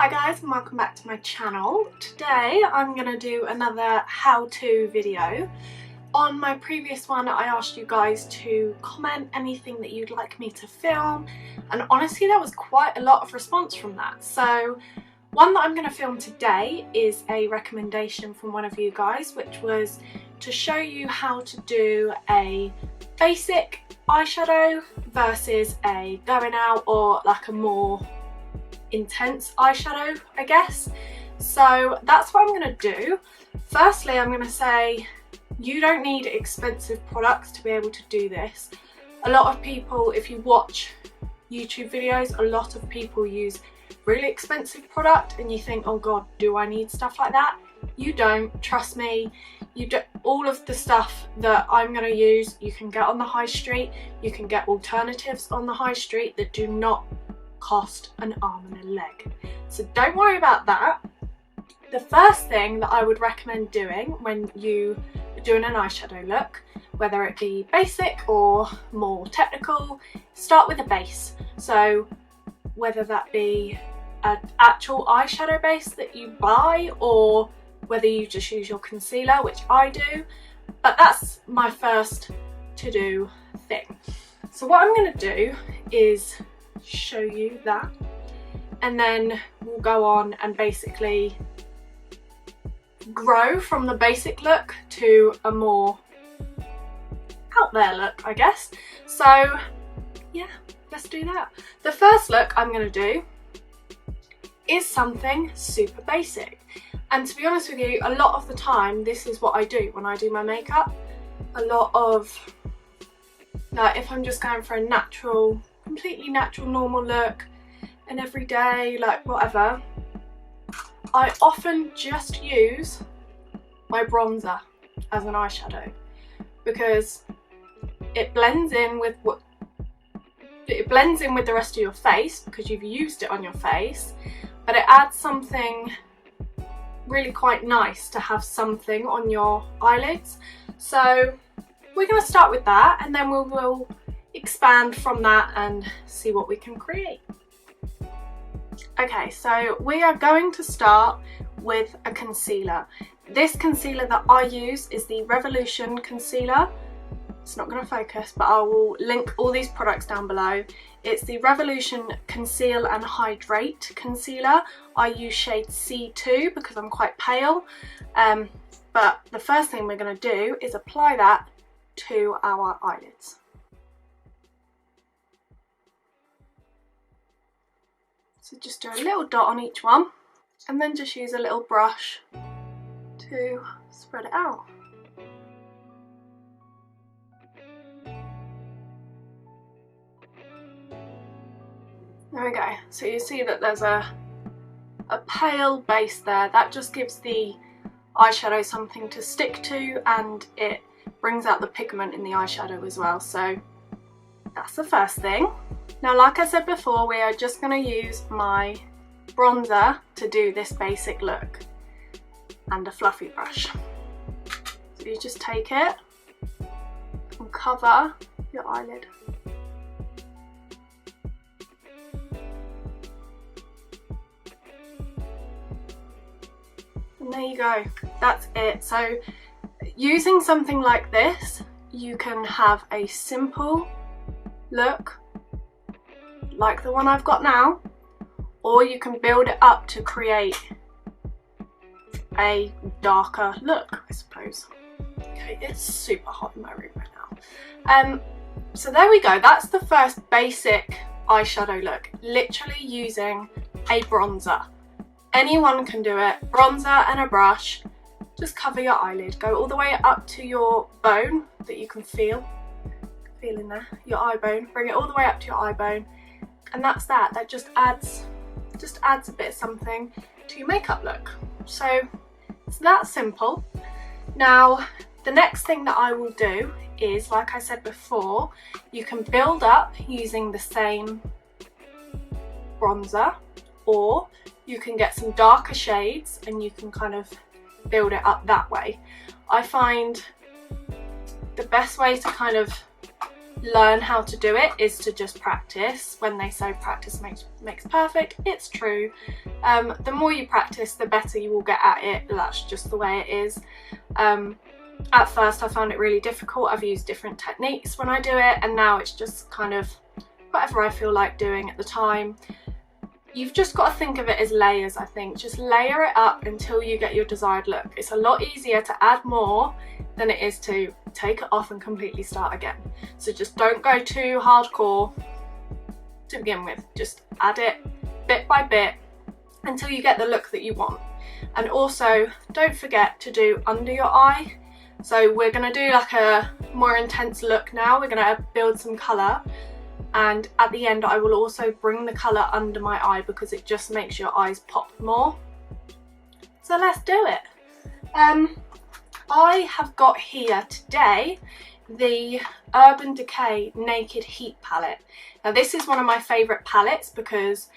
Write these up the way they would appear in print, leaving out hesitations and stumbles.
Hi guys, and welcome back to my channel. Today I'm going to do another how-to video. On my previous one I asked you guys to comment anything that you'd like me to film, and honestly there was quite a lot of response from that. So one that I'm going to film today is a recommendation from one of you guys, which was to show you how to do a basic eyeshadow versus a going out or like a more intense eyeshadow, I guess. So that's what I'm going to do. Firstly, I'm going to say you don't need expensive products to be able to do this. A lot of people, if you watch YouTube videos, a lot of people use really expensive product and you think, oh god, do I need stuff like that? You don't, trust me. You do. All of the stuff that I'm going to use you can get on the high street. You can get alternatives on the high street that do not cost an arm and a leg, so don't worry about that. The first thing that I would recommend doing when you are doing an eyeshadow look, whether it be basic or more technical, start with a base. So whether that be an actual eyeshadow base that you buy or whether you just use your concealer, which I do, but that's my first to-do thing. So what I'm going to do is show you that, and then we'll go on and basically grow from the basic look to a more out there look, I guess. So yeah, let's do that. The first look I'm going to do is something super basic, and to be honest with you, a lot of the time this is what I do when I do my makeup. A lot of, like, if I'm just going for a natural, completely natural normal look, and every day, like whatever, I often just use my bronzer as an eyeshadow because it blends in with the rest of your face because you've used it on your face, but it adds something really quite nice to have something on your eyelids. So we're going to start with that, and then we will expand from that and see what we can create. Okay, so we are going to start with a concealer. This concealer that I use is the Revolution concealer. It's not going to focus, but I will link all these products down below. It's the Revolution Conceal and Hydrate concealer. I use shade C2 because I'm quite pale, but the first thing we're going to do is apply that to our eyelids. So just do a little dot on each one, and then just use a little brush to spread it out. There we go. So you see that there's a pale base there. That just gives the eyeshadow something to stick to, and it brings out the pigment in the eyeshadow as well. So that's the first thing. Now, like I said before, we are just going to use my bronzer to do this basic look, and a fluffy brush. So you just take it and cover your eyelid. And there you go, that's it. So using something like this, you can have a simple look like the one I've got now, or you can build it up to create a darker look, I suppose. Okay, it's super hot in my room right now. So there we go, that's the first basic eyeshadow look, literally using a bronzer. Anyone can do it. Bronzer and a brush, just cover your eyelid, go all the way up to your bone that you can feel in there, your eye bone, bring it all the way up to your eye bone, and that's that. That just adds a bit of something to your makeup look. So it's that simple. Now the next thing that I will do is, like I said before, you can build up using the same bronzer, or you can get some darker shades and you can kind of build it up that way. I find the best way to kind of learn how to do it is to just practice. When they say practice makes perfect, it's true. The more you practice, the better you will get at it. That's just the way it is. At first I found it really difficult. I've used different techniques when I do it, and now it's just kind of whatever I feel like doing at the time. You've just got to think of it as layers, I think. Just layer it up until you get your desired look. It's a lot easier to add more than it is to take it off and completely start again. So just don't go too hardcore to begin with. Just add it bit by bit until you get the look that you want. And also, don't forget to do under your eye. So we're going to do like a more intense look now. We're going to build some colour. And at the end I will also bring the colour under my eye because it just makes your eyes pop more. So let's do it. I have got here today the Urban Decay Naked Heat palette. Now this is one of my favourite palettes because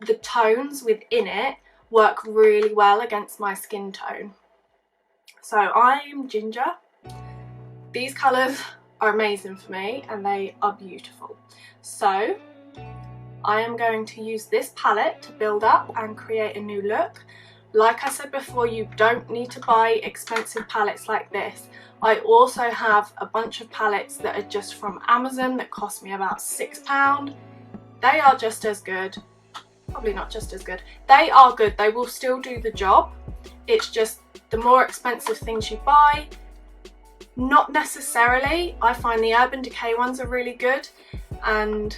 the tones within it work really well against my skin tone. So I'm ginger. These colours are amazing for me and they are beautiful. So I am going to use this palette to build up and create a new look. Like I said before, you don't need to buy expensive palettes like this. I also have a bunch of palettes that are just from Amazon that cost me about £6. They are just as good. Probably not just as good. They are good. They will still do the job. It's just the more expensive things you buy, not necessarily. I find the Urban Decay ones are really good, and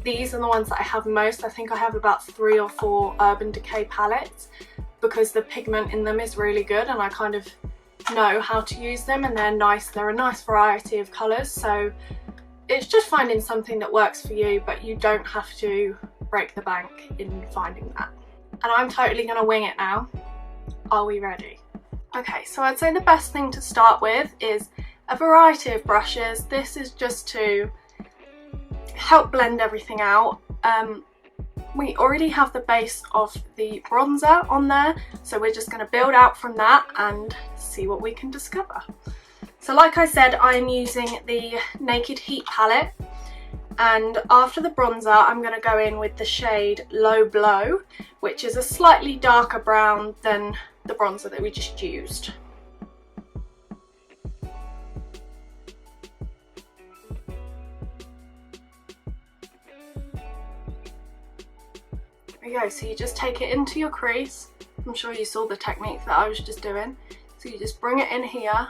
these are the ones that I have most. I think I have about 3 or 4 Urban Decay palettes because the pigment in them is really good and I kind of know how to use them, and they're nice. They're a nice variety of colours, so it's just finding something that works for you, but you don't have to break the bank in finding that. And I'm totally going to wing it now. Are we ready? Okay, so I'd say the best thing to start with is a variety of brushes. This is just to help blend everything out. We already have the base of the bronzer on there, so we're just going to build out from that and see what we can discover. So like I said, I'm using the Naked Heat palette, and after the bronzer I'm going to go in with the shade Low Blow, which is a slightly darker brown than the bronzer that we just used. There we go, so you just take it into your crease. I'm sure you saw the technique that I was just doing. So you just bring it in here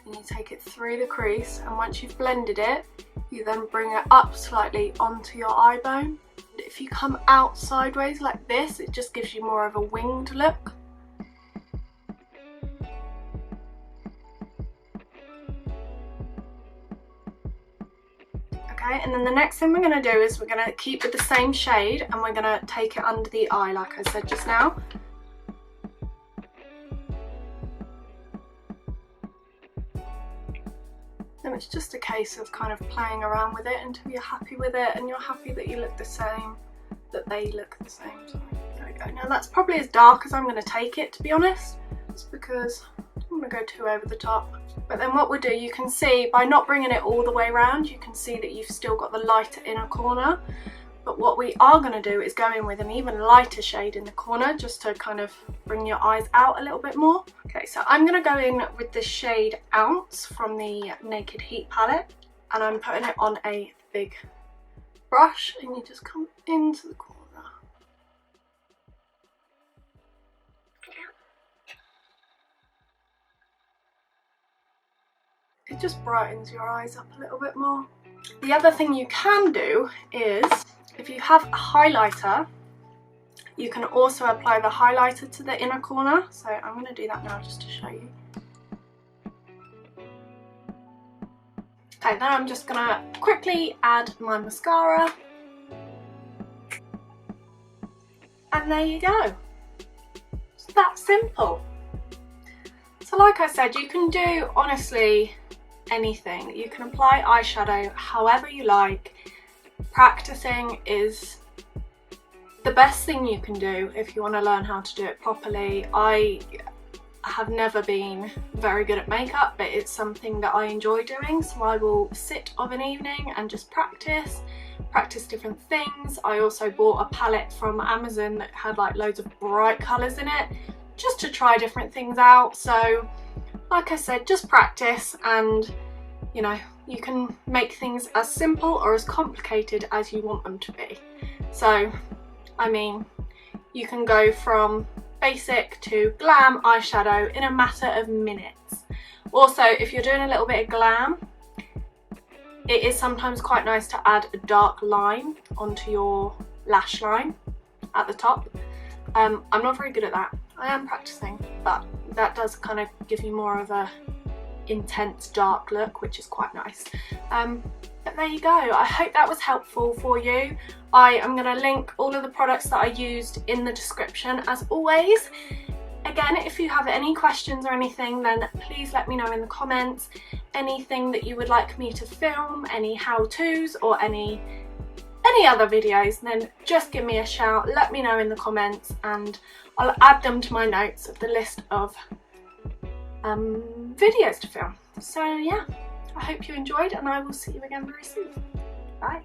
and you take it through the crease, and once you've blended it, you then bring it up slightly onto your eye bone. If you come out sideways like this, it just gives you more of a winged look. Okay, and then the next thing we're going to do is we're going to keep with the same shade and we're going to take it under the eye like I said just now. Then it's just a case of kind of playing around with it until you're happy with it and you're happy that you look the same, that they look the same. So there we go. Now that's probably as dark as I'm going to take it, to be honest. It's because I don't want to go too over the top. But then what we'll do, you can see by not bringing it all the way around, you can see that you've still got the lighter inner corner. But what we are going to do is go in with an even lighter shade in the corner, just to kind of bring your eyes out a little bit more. Okay, so I'm going to go in with the shade Ounce from the Naked Heat palette, and I'm putting it on a big brush, and you just come into the corner. It just brightens your eyes up a little bit more. The other thing you can do is, if you have a highlighter, you can also apply the highlighter to the inner corner. So I'm going to do that now just to show you. Okay, then I'm just going to quickly add my mascara. And there you go. It's that simple. So like I said, you can do honestly anything. You can apply eyeshadow however you like. Practicing is the best thing you can do if you want to learn how to do it properly. I have never been very good at makeup, but it's something that I enjoy doing, so I will sit of an evening and just practice different things. I also bought a palette from Amazon that had like loads of bright colours in it, just to try different things out. So like I said, just practice, and you know, you can make things as simple or as complicated as you want them to be. So I mean, you can go from basic to glam eyeshadow in a matter of minutes. Also, if you're doing a little bit of glam, it is sometimes quite nice to add a dark line onto your lash line at the top. I'm not very good at that. I am practicing, but that does kind of give you more of a intense dark look, which is quite nice. But there you go. I hope that was helpful for you. I am going to link all of the products that I used in the description as always. Again, if you have any questions or anything, then please let me know in the comments. Anything that you would like me to film, any how-tos or any other videos, then just give me a shout, let me know in the comments, and I'll add them to my notes of the list of videos to film. So yeah, I hope you enjoyed, and I will see you again very soon. Bye.